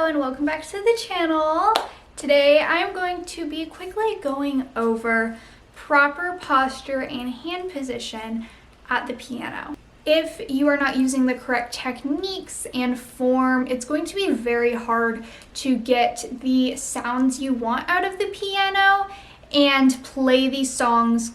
Hello and welcome back to the channel. Today I'm going to be quickly going over proper posture and hand position at the piano. If you are not using the correct techniques and form, it's going to be very hard to get the sounds you want out of the piano and play these songs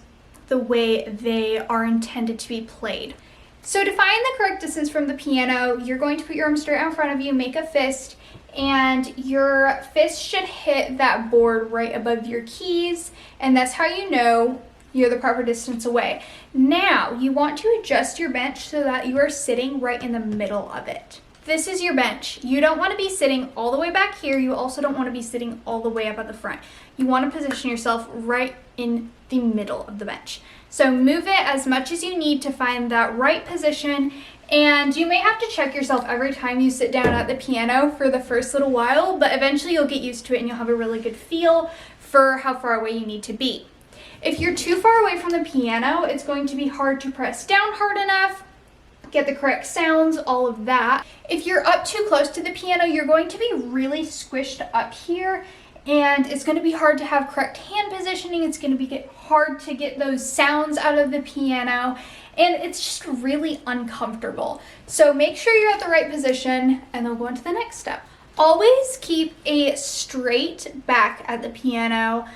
the way they are intended to be played. So to find the correct distance from the piano, you're going to put your arm straight out in front of you, make a fist, and your fist should hit that board right above your keys, and that's how you know you're the proper distance away. Now, you want to adjust your bench so that you are sitting right in the middle of it. This is your bench. You don't want to be sitting all the way back here. You also don't want to be sitting all the way up at the front. You want to position yourself right in the middle of the bench. So move it as much as you need to find that right position, and you may have to check yourself every time you sit down at the piano for the first little while, but eventually you'll get used to it and you'll have a really good feel for how far away you need to be. If you're too far away from the piano, it's going to be hard to press down hard enough, get the correct sounds, all of that. If you're up too close to the piano, you're going to be really squished up here, and it's going to be hard to have correct hand positioning. It's going to be hard to get those sounds out of the piano, and it's just really uncomfortable. So make sure you're at the right position, and then we'll go on to the next step. Always keep a straight back at the piano.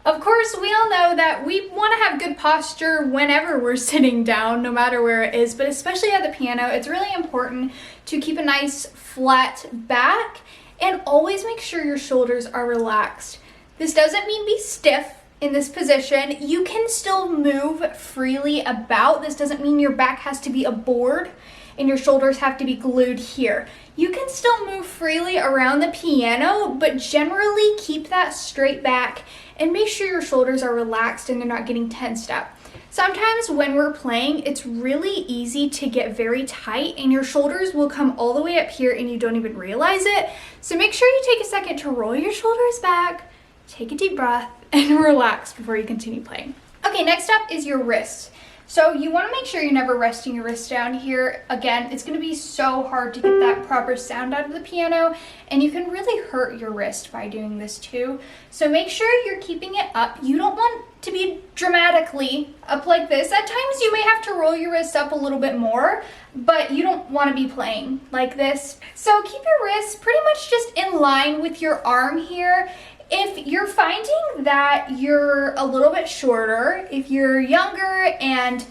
Of course, we all know that we want to have good posture whenever we're sitting down, no matter where it is, but especially at the piano, it's really important to keep a nice flat back and always make sure your shoulders are relaxed. This doesn't mean be stiff in this position. You can still move freely about. This doesn't mean your back has to be a board and your shoulders have to be glued here. You can still move freely around the piano, but generally keep that straight back and make sure your shoulders are relaxed and they're not getting tensed up. Sometimes when we're playing, it's really easy to get very tight and your shoulders will come all the way up here and you don't even realize it. So make sure you take a second to roll your shoulders back, take a deep breath, and relax before you continue playing. Okay, next up is your wrists. So you want to make sure you're never resting your wrist down here. Again, it's going to be so hard to get that proper sound out of the piano, and you can really hurt your wrist by doing this too. So make sure you're keeping it up. You don't want to be dramatically up like this. At times you may have to roll your wrist up a little bit more, but you don't want to be playing like this. So keep your wrists pretty much just in line with your arm here. If you're finding that you're a little bit shorter, if you're younger and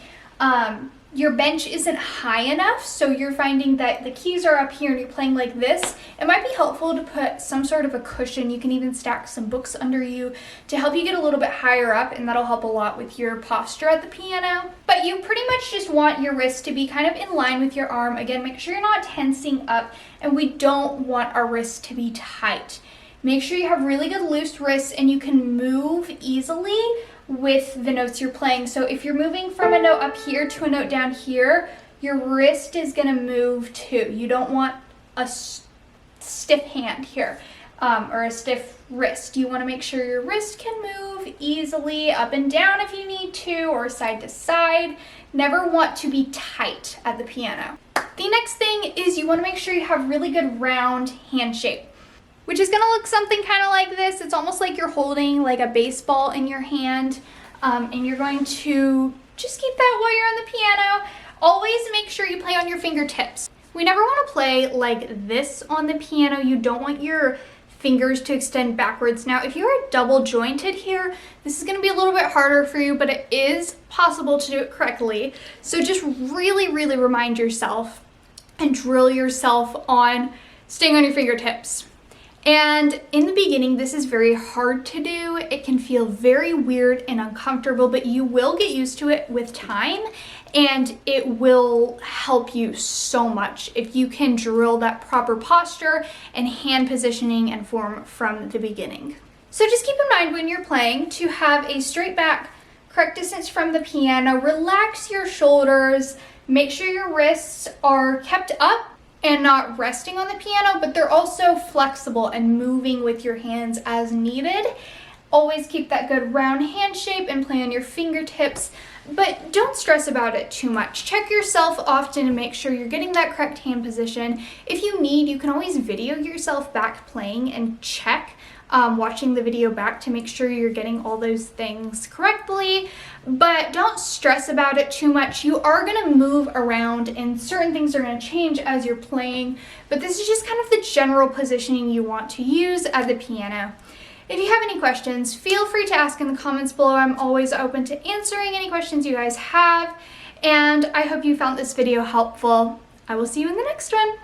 your bench isn't high enough, so you're finding that the keys are up here and you're playing like this, it might be helpful to put some sort of a cushion. You can even stack some books under you to help you get a little bit higher up, and that'll help a lot with your posture at the piano. But you pretty much just want your wrist to be kind of in line with your arm. Again, make sure you're not tensing up, and we don't want our wrists to be tight. Make sure you have really good loose wrists and you can move easily with the notes you're playing. So if you're moving from a note up here to a note down here, your wrist is going to move too. You don't want a stiff hand here or a stiff wrist. You want to make sure your wrist can move easily up and down if you need to, or side to side. Never want to be tight at the piano. The next thing is you want to make sure you have really good round hand shape, which is going to look something kind of like this. It's almost like you're holding like a baseball in your hand, and you're going to just keep that while you're on the piano. Always make sure you play on your fingertips. We never want to play like this on the piano. You don't want your fingers to extend backwards. Now, if you're double jointed here, this is going to be a little bit harder for you, but it is possible to do it correctly. So just really, really remind yourself and drill yourself on staying on your fingertips. And in the beginning, this is very hard to do. It can feel very weird and uncomfortable, but you will get used to it with time, and it will help you so much if you can drill that proper posture and hand positioning and form from the beginning. So just keep in mind when you're playing to have a straight back, correct distance from the piano, relax your shoulders, make sure your wrists are kept up and not resting on the piano, but they're also flexible and moving with your hands as needed. Always keep that good round hand shape and play on your fingertips. But don't stress about it too much. Check yourself often and make sure you're getting that correct hand position. If you need, you can always video yourself back playing and check watching the video back to make sure you're getting all those things correctly, but don't stress about it too much. You are going to move around and certain things are going to change as you're playing, but this is just kind of the general positioning you want to use at the piano. If you have any questions, feel free to ask in the comments below. I'm always open to answering any questions you guys have, and I hope you found this video helpful. I will see you in the next one.